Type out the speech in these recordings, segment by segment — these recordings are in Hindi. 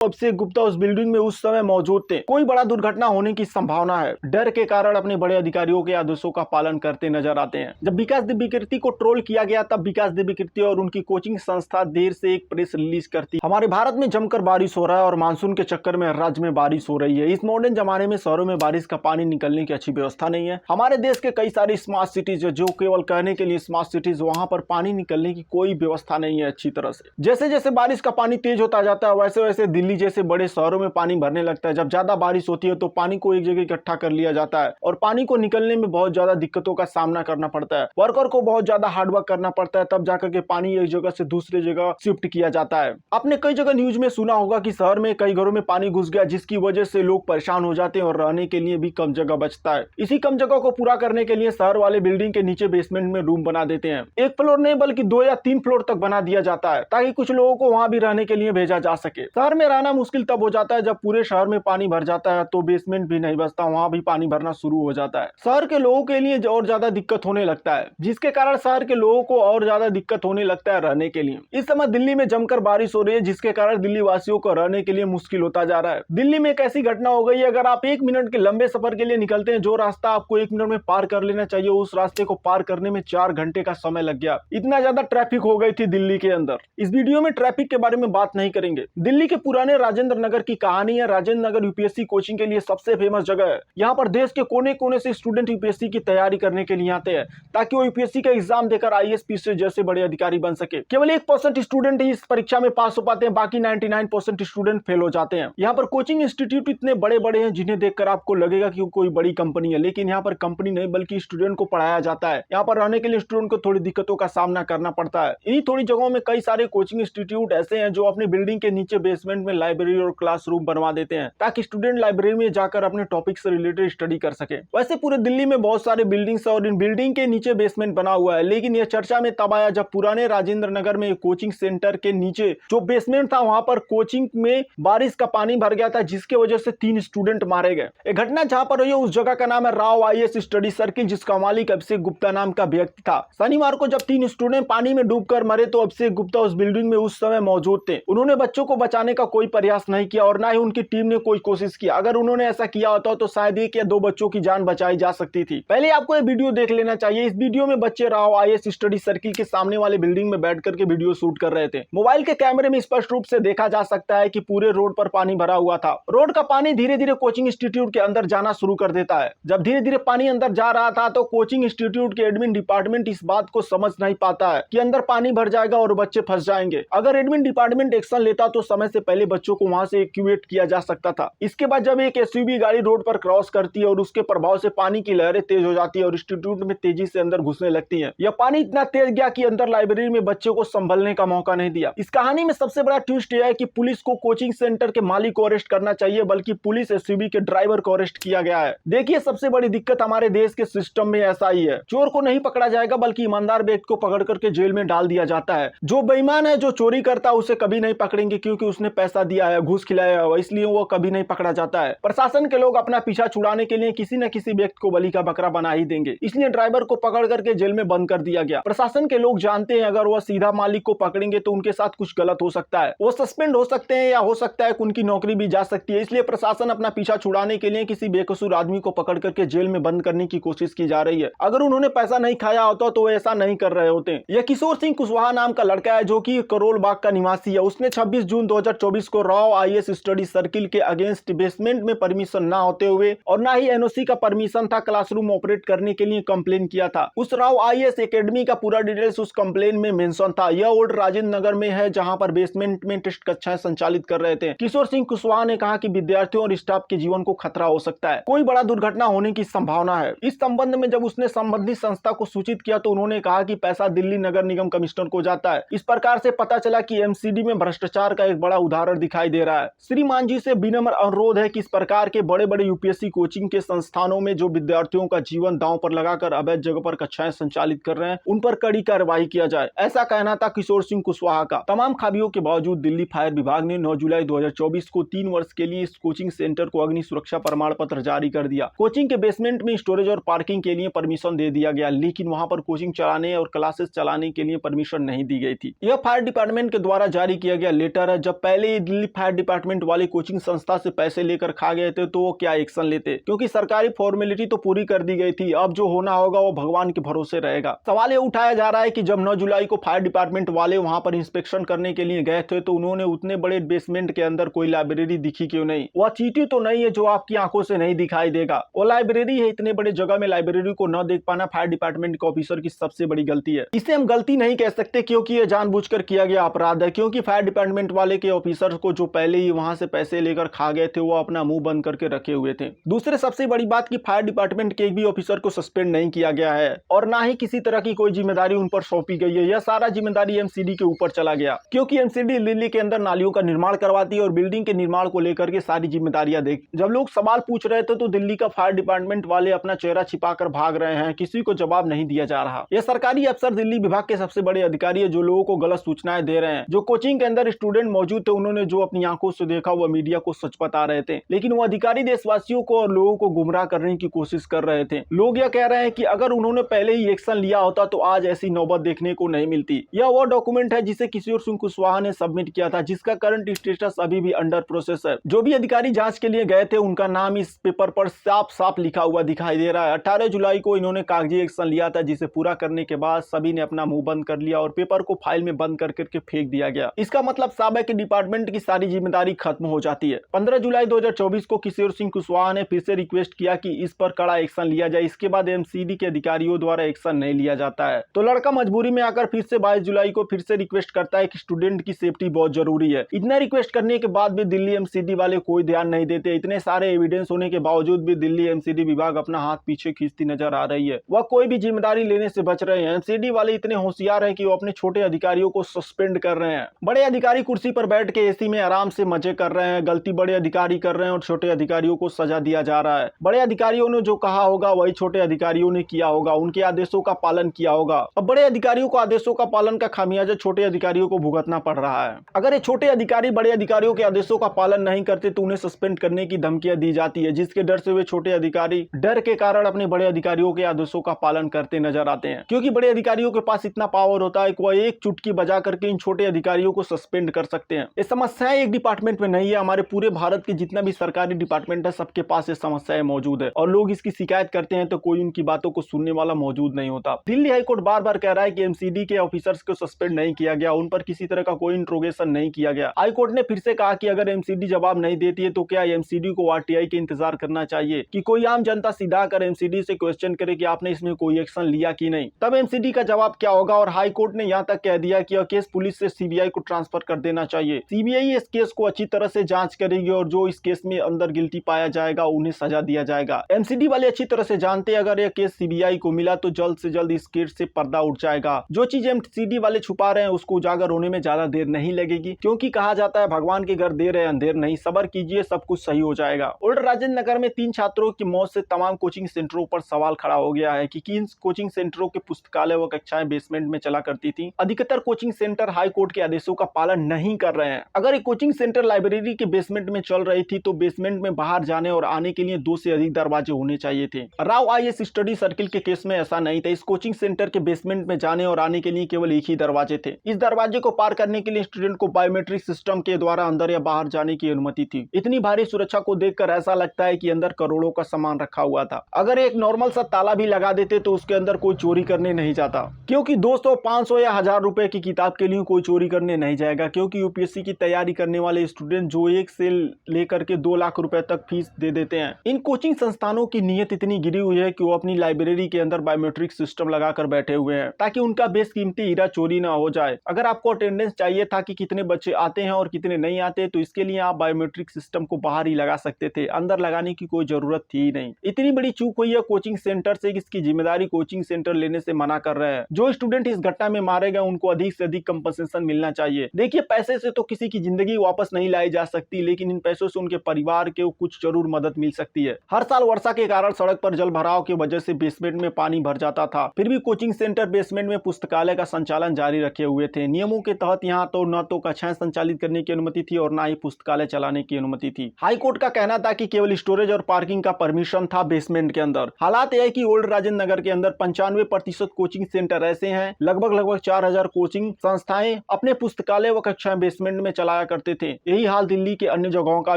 अभिषेक गुप्ता उस बिल्डिंग में उस समय मौजूद थे। कोई बड़ा दुर्घटना होने की संभावना है। डर के कारण अपने बड़े अधिकारियों के आदेशों का पालन करते नजर आते हैं। जब विकास दिव्यकीर्ति को ट्रोल किया गया तब विकास दिव्यकीर्ति और उनकी कोचिंग संस्था देर से एक प्रेस रिलीज करती। हमारे भारत में जमकर बारिश हो रहा है और मानसून के चक्कर में राज्य में बारिश हो रही है। इस मॉडर्न जमाने में शहरों में बारिश का पानी निकलने की अच्छी व्यवस्था नहीं है। हमारे देश के कई सारी स्मार्ट सिटीज जो केवल कहने के लिए स्मार्ट सिटीज, वहां पर पानी निकलने की कोई व्यवस्था नहीं है अच्छी तरह से। जैसे जैसे बारिश का पानी तेज होता जाता है वैसे वैसे दिल्ली जैसे बड़े शहरों में पानी भरने लगता है। जब ज्यादा बारिश होती है तो पानी को एक जगह इकट्ठा कर लिया जाता है और पानी को निकलने में बहुत ज्यादा दिक्कतों का सामना करना पड़ता है। वर्कर को बहुत ज्यादा हार्डवर्क करना पड़ता है, तब जाकर के पानी एक जगह से दूसरी जगह शिफ्ट किया जाता है। आपने कई जगह न्यूज में सुना होगा कि शहर में कई घरों में पानी घुस गया, जिसकी वजह से लोग परेशान हो जाते हैं और रहने के लिए भी कम जगह बचता है। इसी कम जगह को पूरा करने के लिए शहर वाले बिल्डिंग के नीचे बेसमेंट में रूम बना देते हैं। एक फ्लोर नहीं बल्कि 2 या 3 फ्लोर तक बना दिया जाता है ताकि कुछ लोगों को वहां भी रहने के लिए भेजा जा सके। शहर में रहना मुश्किल तब हो जाता है जब पूरे शहर में पानी भर जाता है तो बेसमेंट भी नहीं बचता, वहां भी पानी भरना शुरू हो जाता है। शहर के लोगों के लिए और ज्यादा दिक्कत होने लगता है, जिसके कारण शहर के लोगों को और ज्यादा दिक्कत होने लगता है रहने के लिए। इस समय दिल्ली में जमकर बारिश हो रही है, जिसके कारण दिल्ली वासियों को रहने के लिए मुश्किल होता जा रहा है। दिल्ली में एक ऐसी घटना हो गई है, अगर आप 1 मिनट के लंबे सफर के लिए निकलते हैं, जो रास्ता आपको 1 मिनट में पार कर लेना चाहिए, उस रास्ते को पार करने में 4 घंटे का समय लग गया। इतना ज्यादा ट्रैफिक हो गई थी दिल्ली के अंदर। इस वीडियो में ट्रैफिक के बारे में बात नहीं करेंगे। दिल्ली के पुराने राजेंद्र नगर की कहानी है। राजेंद्र नगर यूपीएससी कोचिंग के लिए सबसे फेमस जगह है। यहाँ पर देश के कोने कोने से स्टूडेंट यूपीएससी की तैयारी करने के लिए आते हैं ताकि वो यूपीएससी का एग्जाम देकर आईएएस पीएस जैसे बड़े अधिकारी बन सके। केवल 1% स्टूडेंट ही इस परीक्षा में पास हो पाते हैं, बाकी 99% स्टूडेंट फेल हो जाते हैं। यहाँ पर कोचिंग इंस्टीट्यूट इतने बड़े बड़े हैं जिन्हें देखकर आपको लगेगा कि कोई बड़ी कंपनी है, लेकिन यहाँ पर कंपनी नहीं बल्कि स्टूडेंट को पढ़ाया जाता है। यहाँ पर रहने के लिए स्टूडेंट को थोड़ी दिक्कतों का सामना करना पड़ता है। इन्हीं थोड़ी जगहों में कई सारे कोचिंग इंस्टीट्यूट ऐसे हैं जो अपनी बिल्डिंग के नीचे बेसमेंट में लाइब्रेरी और क्लासरूम बनवा देते हैं ताकि स्टूडेंट लाइब्रेरी में जाकर अपने टॉपिक से रिलेटेड स्टडी कर सके। वैसे पूरे दिल्ली में बहुत सारे बिल्डिंग्स और इन बिल्डिंग के नीचे बेसमेंट बना हुआ है, लेकिन यह चर्चा में तब आया जब पुराने राजेंद्र नगर में कोचिंग सेंटर के नीचे जो बेसमेंट था वहां पर कोचिंग में बारिश का पानी भर गया था, जिसके वजह से 3 स्टूडेंट मारे गए। एक घटना जहां पर हुई है उस जगह का नाम है राव आईएएस स्टडी सर्किल, जिसका मालिक अभिषेक गुप्ता नाम का व्यक्ति था। शनिवार को जब 3 स्टूडेंट पानी में डूबकर मरे तो अभिषेक गुप्ता उस बिल्डिंग में उस समय मौजूद थे। उन्होंने बच्चों को बचाने का कोई प्रयास नहीं किया और ना ही उनकी टीम ने कोई कोशिश की। अगर उन्होंने ऐसा किया होता तो शायद 1 या 2 बच्चों की जान बचाई जा सकती थी। पहले आपको ये वीडियो देख लेना चाहिए। इस वीडियो में बच्चे राव आईएएस स्टडी सर्किल के सामने वाले बिल्डिंग में बैठ करके वीडियो शूट कर रहे थे। मोबाइल के कैमरे में स्पष्ट रूप से देखा जा सकता है कि पूरे रोड पर पानी भरा हुआ था। रोड का पानी धीरे धीरे कोचिंग इंस्टीट्यूट के अंदर जाना शुरू कर देता है। जब धीरे धीरे पानी अंदर जा रहा था तो कोचिंग इंस्टीट्यूट के एडमिन डिपार्टमेंट इस बात को समझ नहीं पाता है कि अंदर पानी भर जाएगा और बच्चे फंस जाएंगे। अगर एडमिन डिपार्टमेंट एक्शन लेता तो समय से पहले बच्चों को वहां से इवैक्यूएट किया जा सकता था। इसके बाद जब एक एसयूवी गाड़ी रोड पर क्रॉस करती है और उसके प्रभाव से पानी की लहरें तेज हो जाती है और इंस्टीट्यूट में तेजी से अंदर घुसने लगती है। यह पानी इतना तेज गया कि अंदर लाइब्रेरी में बच्चों को संभलने का मौका नहीं दिया। इस कहानी में सबसे बड़ा ट्विस्ट यह है कि पुलिस को कोचिंग सेंटर के मालिक को अरेस्ट करना चाहिए, बल्कि पुलिस एसयूवी के ड्राइवर को अरेस्ट किया गया है। देखिए, सबसे बड़ी दिक्कत हमारे देश के सिस्टम में ऐसा ही है। चोर को नहीं पकड़ा जाएगा बल्कि ईमानदार व्यक्ति को पकड़ करके जेल में डाल दिया जाता है। जो बेईमान है, जो चोरी करता है, उसे कभी नहीं पकड़ेंगे क्योंकि उसने पैसा दिया है, घूस खिलाया है, इसलिए वो कभी नहीं पकड़ा जाता है। प्रशासन के लोग अपना पीछा छुड़ाने के लिए किसी न किसी व्यक्ति को बलि का बकरा बना ही देंगे, इसलिए ड्राइवर को पकड़ करके जेल में बंद कर दिया गया। प्रशासन के लोग जानते हैं अगर वह सीधा मालिक को पकड़ेंगे तो उनके साथ कुछ गलत हो सकता है, वो सस्पेंड हो सकते हैं या हो सकता है उनकी नौकरी भी जा सकती है। इसलिए प्रशासन अपना पीछा छुड़ाने के लिए किसी बेकसूर आदमी को पकड़ करके जेल में बंद करने की कोशिश की जा रही है। अगर उन्होंने पैसा नहीं खाया होता तो वो ऐसा नहीं कर रहे होते। यह किशोर सिंह कुशवाहा नाम का लड़का है जो कि करोल बाग का निवासी है। उसने 26 जून 2024 को राव आईएएस स्टडी सर्किल के अगेंस्ट बेसमेंट में परमिशन ना होते हुए और ना ही एनओसी का परमिशन था क्लासरूम ऑपरेट करने के लिए कंप्लेन किया था। उस राव आईएएस एकेडमी का पूरा डिटेल्स उस कंप्लेन में मेंशन था। यह ओल्ड राजेंद्र नगर में है जहां पर बेसमेंट में टेस्ट कक्षाएं संचालित कर रहे थे। किशोर सिंह कुशवाहा ने कहा कि विद्यार्थियों और स्टाफ के जीवन को खतरा हो सकता है, कोई बड़ा दुर्घटना होने की संभावना है। इस संबंध में जब उसने संबंधित संस्था को सूचित किया तो उन्होंने कहा कि पैसा दिल्ली नगर निगम कमिश्नर को जाता है। इस प्रकार से पता चला कि एमसीडी में भ्रष्टाचार का एक बड़ा उदाहरण दिखाई दे रहा है। श्रीमान जी से विनम्र अनुरोध है कि इस प्रकार के बड़े बड़े यूपीएससी कोचिंग के संस्थानों में जो विद्यार्थियों का जीवन दांव पर लगाकर अवैध जगह पर कक्षाएं संचालित कर रहे हैं, उन पर कड़ी कार्रवाई किया जाए, ऐसा कहना था किशोर सिंह कुशवाहा का। तमाम खामियों के बावजूद दिल्ली फायर विभाग ने 9 जुलाई 2024 को 3 वर्ष के लिए इस कोचिंग सेंटर को अग्नि सुरक्षा प्रमाण पत्र जारी कर दिया। कोचिंग के बेसमेंट में स्टोरेज और पार्किंग के लिए परमिशन दे दिया गया, लेकिन वहां पर कोचिंग चलाने और क्लासेस चलाने के लिए परमिशन नहीं दी गई थी। यह फायर डिपार्टमेंट के द्वारा जारी किया गया लेटर है। जब पहले दिल्ली फायर डिपार्टमेंट वाले कोचिंग संस्था से पैसे लेकर खा गए थे तो वो क्या एक्शन लेते, क्योंकि सरकारी फॉर्मेलिटी तो पूरी कर दी गई थी। अब जो होना होगा वो भगवान के भरोसे रहेगा। सवाल ये उठाया जा रहा है कि जब 9 जुलाई को फायर डिपार्टमेंट वाले वहां पर इंस्पेक्शन करने के लिए गए थे तो उन्होंने उतने बड़े बेसमेंट के अंदर कोई लाइब्रेरी दिखी क्यों नहीं? वह चीटी तो नहीं है जो आपकी आंखों से नहीं दिखाई देगा, वो लाइब्रेरी है। इतने बड़े जगह में लाइब्रेरी को न देख पाना फायर डिपार्टमेंट के ऑफिसर की सबसे बड़ी गलती है। इसे हम गलती नहीं कह सकते क्योंकि ये जानबूझकर किया गया अपराध है, क्योंकि फायर डिपार्टमेंट वाले के ऑफिसर को जो पहले ही वहां से पैसे लेकर खा गए थे वो अपना मुंह बंद करके रखे हुए थे। दूसरे सबसे बड़ी बात कि फायर डिपार्टमेंट के एक भी ऑफिसर को सस्पेंड नहीं किया गया है और ना ही किसी तरह की कोई जिम्मेदारी उन पर सौंपी गई है। यह सारा जिम्मेदारी एमसीडी के ऊपर चला गया, क्योंकि एमसीडी दिल्ली के अंदर नालियों का निर्माण करवाती है और बिल्डिंग के निर्माण को लेकर के सारी जिम्मेदारियां देख। जब लोग सवाल पूछ रहे थे तो दिल्ली का फायर डिपार्टमेंट वाले अपना चेहरा छिपाकर भाग रहे हैं, किसी को जवाब नहीं दिया जा रहा। यह सरकारी अफसर दिल्ली विभाग के सबसे बड़े अधिकारी है जो लोगों को गलत सूचनाएं दे रहे हैं। जो कोचिंग के अंदर स्टूडेंट मौजूद थे उन्होंने जो अपनी आंखों से देखा वह मीडिया को सच बता रहे थे, लेकिन वो अधिकारी देशवासियों को और लोगों को गुमराह करने की कोशिश कर रहे थे। लोग यह कह रहे हैं कि अगर उन्होंने पहले ही एक्शन लिया होता तो आज ऐसी नौबत देखने को नहीं मिलती। यह वो डॉक्यूमेंट है जिसे किशोर सिंह कुशवाहा ने सबमिट किया था, जिसका करंट स्टेटस अभी भी अंडर प्रोसेस है। जो भी अधिकारी जांच के लिए गए थे उनका नाम इस पेपर पर साफ साफ लिखा हुआ दिखाई दे रहा है। 18 जुलाई को इन्होंने कागजी एक्शन लिया था, जिसे पूरा करने के बाद सभी ने अपना मुंह बंद कर लिया और पेपर को फाइल में बंद कर करके फेंक दिया गया। इसका मतलब साफ है कि डिपार्टमेंट की सारी जिम्मेदारी खत्म हो जाती है। 15 जुलाई 2024 को किशोर सिंह कुशवाहा ने फिर से रिक्वेस्ट किया कि इस पर कड़ा एक्शन लिया जाए। इसके बाद एमसीडी के अधिकारियों द्वारा एक्शन नहीं लिया जाता है तो लड़का मजबूरी में आकर फिर से 22 जुलाई को फिर से रिक्वेस्ट करता है कि स्टूडेंट की सेफ्टी बहुत जरूरी है। इतना रिक्वेस्ट करने के बाद भी दिल्ली एमसीडी वाले कोई ध्यान नहीं देते। इतने सारे एविडेंस होने के बावजूद भी दिल्ली एमसीडी विभाग अपना हाथ पीछे खींचती नजर आ रही है। वह कोई भी जिम्मेदारी लेने से बच रहे हैं। एमसीडी वाले इतने होशियार हैं कि वो अपने छोटे अधिकारियों को सस्पेंड कर रहे हैं। बड़े अधिकारी कुर्सी पर बैठ के एसी में आराम से मजे कर रहे हैं। गलती बड़े अधिकारी कर रहे हैं और छोटे अधिकारियों को सजा दिया जा रहा है। बड़े अधिकारियों ने जो कहा होगा वही छोटे अधिकारियों ने किया होगा, उनके आदेशों का पालन किया होगा। अब बड़े अधिकारियों को आदेशों का पालन का खामियाजा छोटे अधिकारियों को भुगतना पड़ रहा है। अगर ये छोटे अधिकारी बड़े अधिकारियों के आदेशों का पालन नहीं करते तो उन्हें सस्पेंड करने की धमकियां दी जाती है, जिसके डर से वे छोटे अधिकारी डर के कारण अपने बड़े अधिकारियों के आदेशों का पालन करते नजर आते हैं। क्योंकि बड़े अधिकारियों के पास इतना पावर होता है कि वह एक चुटकी बजा करके इन छोटे अधिकारियों को सस्पेंड कर सकते हैं। ये समस्या एक डिपार्टमेंट में नहीं है, हमारे पूरे भारत के जितना भी सरकारी डिपार्टमेंट है सबके पास ये समस्याएं मौजूद है और लोग इसकी शिकायत करते हैं तो कोई उनकी बातों को सुनने वाला मौजूद नहीं होता। दिल्ली हाईकोर्ट बार बार कह रहा है कि एमसीडी के ऑफिसर्स को सस्पेंड नहीं किया गया, उन पर किसी तरह का कोई इंट्रोगेशन नहीं किया गया। हाईकोर्ट ने फिर से कहा कि अगर एमसीडी जवाब नहीं देती है तो क्या एमसीडी को आरटीआई के इंतजार करना चाहिए कि कोई आम जनता सीधा आकर एमसीडी से क्वेश्चन करे कि आपने इसमें कोई एक्शन लिया कि नहीं। तब एमसीडी का जवाब क्या होगा। और हाईकोर्ट ने यहाँ तक कह दिया कि यह केस पुलिस से सीबीआई को ट्रांसफर कर देना चाहिए। सीबीआई इस केस को अच्छी तरह से जांच करेगी और जो इस केस में अंदर गिल्टी पाया जाएगा उन्हें सजा दिया जाएगा। एमसीडी वाले अच्छी तरह से जानते हैं अगर यह केस सीबीआई को मिला तो जल्द से जल्द इस केस से पर्दा उठ जाएगा। जो चीज एमसीडी वाले छुपा रहे हैं उसको उजागर होने में ज्यादा देर नहीं लगेगी, क्योंकि कहा जाता है भगवान के घर देर है अंधेर नहीं, सब्र कीजिए सब कुछ सही हो जाएगा। ओल्ड राजेंद्र नगर में 3 छात्रों की मौत से तमाम कोचिंग सेंटरों पर सवाल खड़ा हो गया है कि किन कोचिंग सेंटरों के पुस्तकालय व कक्षाएं बेसमेंट में चला करती थी। अधिकतर कोचिंग सेंटर हाई कोर्ट के आदेशों का पालन नहीं कर रहे हैं। अगर एक कोचिंग सेंटर लाइब्रेरी के बेसमेंट में चल रही थी तो बेसमेंट में बाहर जाने और आने के लिए 2 से अधिक दरवाजे होने चाहिए थे। राव आईएएस स्टडी सर्किल के केस में ऐसा नहीं था। इस कोचिंग सेंटर के बेसमेंट में जाने और आने के लिए केवल एक ही दरवाजे थे। इस दरवाजे को पार करने के लिए स्टूडेंट को बायोमेट्रिक सिस्टम के द्वारा अंदर या बाहर जाने की अनुमति थी। इतनी भारी सुरक्षा को देखकर ऐसा लगता है कि अंदर करोड़ों का सामान रखा हुआ था। अगर एक नॉर्मल सा ताला भी लगा देते तो उसके अंदर कोई चोरी करने नहीं जाता, क्योंकि 200, 500 या 1000 रुपए की किताब के लिए कोई चोरी करने नहीं जाएगा। क्योंकि यूपीएससी की तैयारी करने वाले स्टूडेंट जो 1 से लेकर के 2 लाख रुपए तक फीस दे देते हैं। इन कोचिंग संस्थानों की नीयत इतनी गिरी हुई है कि वो अपनी लाइब्रेरी के अंदर बायोमेट्रिक सिस्टम लगाकर बैठे हुए हैं ताकि उनका बेशकीमती हीरा चोरी ना हो जाए। अगर आपको अटेंडेंस चाहिए था कि कितने बच्चे आते हैं और कितने नहीं आते तो इसके लिए आप बायोमेट्रिक सिस्टम को बाहर ही लगा सकते थे, अंदर लगाने की कोई जरूरत थी ही नहीं। इतनी बड़ी चूक हुई है कोचिंग सेंटर से कि इसकी जिम्मेदारी कोचिंग सेंटर लेने से मना कर रहे हैं। जो स्टूडेंट इस घटना में मारे गए उनको अधिक से अधिक कंपनसेशन मिलना चाहिए। देखिए, पैसे से तो किसी की जिंदगी वापस नहीं लाई जा सकती, लेकिन इन पैसों से उनके परिवार के कुछ जरूर मदद मिल सकती है। हर साल वर्षा के कारण सड़क पर जल भराव की वजह से बेसमेंट में पानी भर जाता था, फिर भी कोचिंग सेंटर बेसमेंट में पुस्तकालय का संचालन जारी रखे हुए थे। नियमों के तहत यहाँ तो न तो कक्षाएं संचालित करने की अनुमति थी और न ही पुस्तकालय चलाने की अनुमति थी। हाई कोर्ट का कहना था कि केवल स्टोरेज और पार्किंग का परमिशन था बेसमेंट के अंदर। हालात यह है कि ओल्ड राजेंद्र नगर के अंदर 95% कोचिंग सेंटर ऐसे हैं, लगभग 4000 कोचिंग संस्थाएं अपने पुस्तकालय व कक्षाएं बेसमेंट में चलाया चलाया करते थे। यही हाल दिल्ली के अन्य जगहों का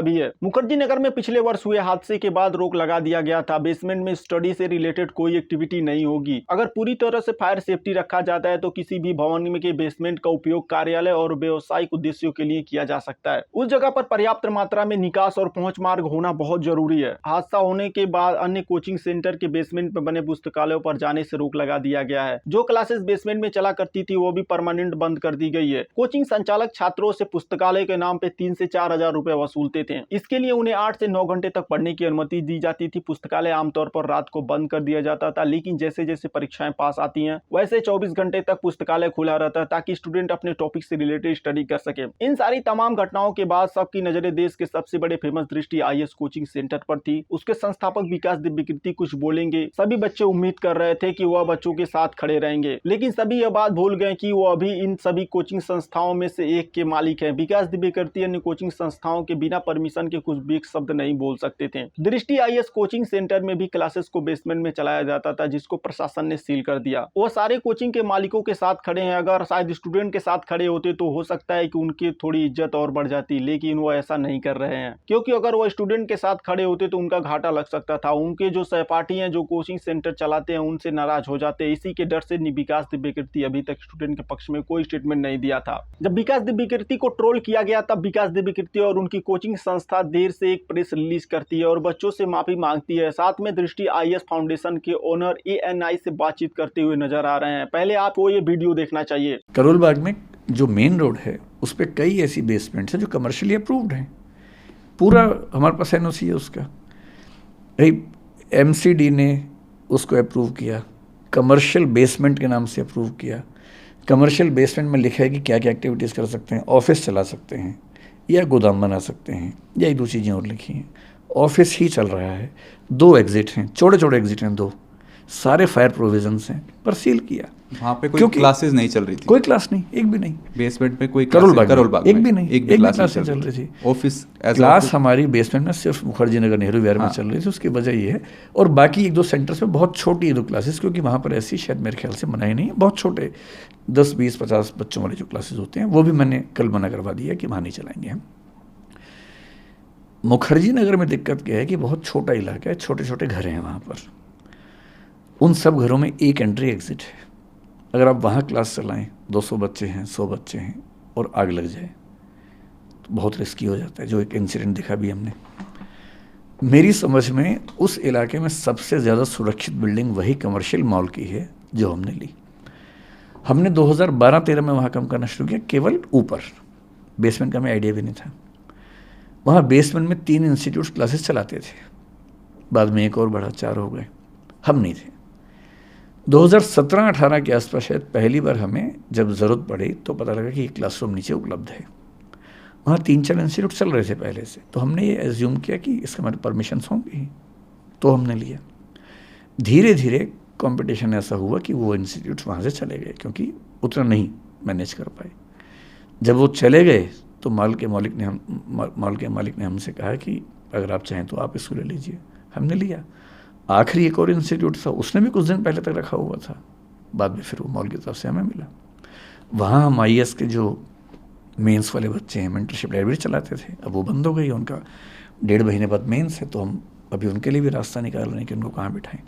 भी है। मुखर्जी नगर में पिछले वर्ष हुए हादसे के बाद रोक लगा दिया गया था। बेसमेंट में स्टडी से रिलेटेड कोई एक्टिविटी नहीं होगी। अगर पूरी तरह से फायर सेफ्टी रखा जाता है तो किसी भी भवन में के बेसमेंट का उपयोग कार्यालय और व्यावसायिक उद्देश्यों के लिए किया जा सकता है। उस जगह पर पर्याप्त मात्रा में निकास और पहुंच मार्ग होना बहुत जरूरी है। हादसा होने के बाद अन्य कोचिंग सेंटर के बेसमेंट में बने पुस्तकालयों पर जाने से रोक लगा दिया गया है। जो क्लासेस बेसमेंट में चला करती थी वो भी परमानेंट बंद कर दी गई है। कोचिंग संचालक छात्रों से पुस्तकालय के नाम पे 3 से 4 हजार रुपए वसूलते थे। इसके लिए उन्हें 8 से 9 घंटे तक पढ़ने की अनुमति दी जाती थी। पुस्तकालय आमतौर पर रात को बंद कर दिया जाता था, लेकिन जैसे जैसे परीक्षाएं पास आती हैं वैसे 24 घंटे तक पुस्तकालय खुला रहता है ताकि स्टूडेंट अपने टॉपिक से रिलेटेड स्टडी कर सके। इन सारी तमाम घटनाओं के बाद सबकी नजरें देश के सबसे बड़े फेमस दृष्टि आईएएस कोचिंग सेंटर पर थी। उसके संस्थापक विकास दिव्यकीर्ति कुछ बोलेंगे। सभी बच्चे उम्मीद कर रहे थे कि वह बच्चों के साथ खड़े रहेंगे, लेकिन सभी यह बात भूल गए कि वो अभी इन सभी कोचिंग संस्थाओं में से एक के मालिक हैं। विकास दिव्यकीर्ति अन्य कोचिंग संस्थाओं के बिना परमिशन के कुछ भी शब्द नहीं बोल सकते थे। दृष्टि आईएएस कोचिंग सेंटर में भी क्लासेस को बेसमेंट में चलाया जाता था, जिसको प्रशासन ने सील कर दिया। वो सारे कोचिंग के मालिकों के साथ खड़े हैं। अगर शायद स्टूडेंट के साथ खड़े होते तो हो सकता है कि उनकी थोड़ी इज्जत और बढ़ जाती, लेकिन वो ऐसा नहीं कर रहे हैं, क्योंकि अगर वो स्टूडेंट के साथ खड़े होते तो उनका घाटा लग सकता था। उनके जो सहपाठी हैं जो कोचिंग सेंटर चलाते हैं उनसे नाराज हो जाते। इसी के डर से विकास दिव्यकीर्ति अभी तक स्टूडेंट के पक्ष में कोई स्टेटमेंट नहीं दिया था। जब विकास दिव्यकीर्ति को ट्रोल किया गया तब विकास दिव्यकीर्ति और उनकी कोचिंग संस्था देर से एक प्रेस रिलीज करती है और बच्चों से माफी मांगती है। साथ में दृष्टि आईएएस फाउंडेशन के ओनर एएनआई से बातचीत करते हुए नजर आ रहे हैं। पहले आपको ये वीडियो देखना चाहिए। करोल बाग में जो मेन रोड है उस पर कई ऐसी बेसमेंट्स हैं जो कमर्शियली अप्रूव्ड हैं। पूरा हमारे पास एनओसी है उसका। एमसीडी ने उसको अप्रूव किया, कमर्शियल बेसमेंट के नाम से अप्रूव किया। कमर्शियल बेसमेंट में लिखा है कि क्या क्या एक्टिविटीज़ कर सकते हैं। ऑफिस चला सकते हैं या गोदाम बना सकते हैं या एक दो चीज़ें और लिखी हैं। ऑफिस ही चल रहा है, 2 एग्जिट हैं, छोटे छोटे एग्जिट हैं 2, सारे फायर प्रोविजंस हैं, पर सील किया। वहाँ पे कोई क्लासेस नहीं चल रही थी, कोई क्लास नहीं, एक भी नहीं। बेसमेंट में कोई करोल बाग एक भी नहीं, एक भी क्लास नहीं चल रही थी। ऑफिस क्लास हमारी बेसमेंट में सिर्फ मुखर्जी नगर नेहरू विहार में चल रही थी। उसकी वजह ये है, और बाकी 1-2 सेंटर्स में बहुत छोटी 2 क्लासेस, क्योंकि वहाँ पर ऐसी शायद मेरे ख्याल से मनाही नहीं है। बहुत छोटे 10, 20, 50 बच्चों वाले जो क्लासेस होते हैं वो भी मैंने कल मना करवा दिया कि वहाँ नहीं चलाएंगे हम। मुखर्जी नगर में दिक्कत क्या है कि बहुत छोटा इलाका है, छोटे छोटे घर हैं वहाँ पर। उन सब घरों में एक एंट्री एग्जिट है। अगर आप वहाँ क्लास चलाएं, 200 बच्चे हैं, 100 बच्चे हैं और आग लग जाए तो बहुत रिस्की हो जाता है, जो एक इंसिडेंट दिखा भी हमने। मेरी समझ में उस इलाके में सबसे ज़्यादा सुरक्षित बिल्डिंग वही कमर्शियल मॉल की है जो हमने ली। हमने 2012-13 में वहाँ काम करना शुरू किया, केवल ऊपर, बेसमेंट का हमें आइडिया भी नहीं था। वहाँ बेसमेंट में 3 इंस्टीट्यूट्स क्लासेस चलाते थे, बाद में एक और बढ़ा, 4 हो गए, हम नहीं थे। 2017-18 के आसपास शायद पहली बार हमें जब ज़रूरत पड़ी तो पता लगा कि ये क्लासरूम नीचे उपलब्ध है। वहाँ 3-4 इंस्टीट्यूट चल रहे थे पहले से, तो हमने ये एज्यूम किया कि इसका हमारे परमिशंस होंगी, तो हमने लिया। धीरे धीरे कंपटीशन ऐसा हुआ कि वो इंस्टीट्यूट्स वहाँ से चले गए, क्योंकि उतना नहीं मैनेज कर पाए। जब वो चले गए तो मॉल के मालिक ने हमसे कहा कि अगर आप चाहें तो आप इसको ले लीजिए। हमने लिया। आखिरी एक और इंस्टीट्यूट था, उसने भी कुछ दिन पहले तक रखा हुआ था, बाद में फिर वो मॉल की तरफ से हमें मिला। वहाँ हम आईएएस के जो मेंस वाले बच्चे हैं, मेंटरशिप लाइब्रेरी चलाते थे, अब वो बंद हो गई। उनका 1.5 महीने बाद मेंस है, तो हम अभी उनके लिए भी रास्ता निकाल रहे हैं कि उनको कहाँ बिठाएं।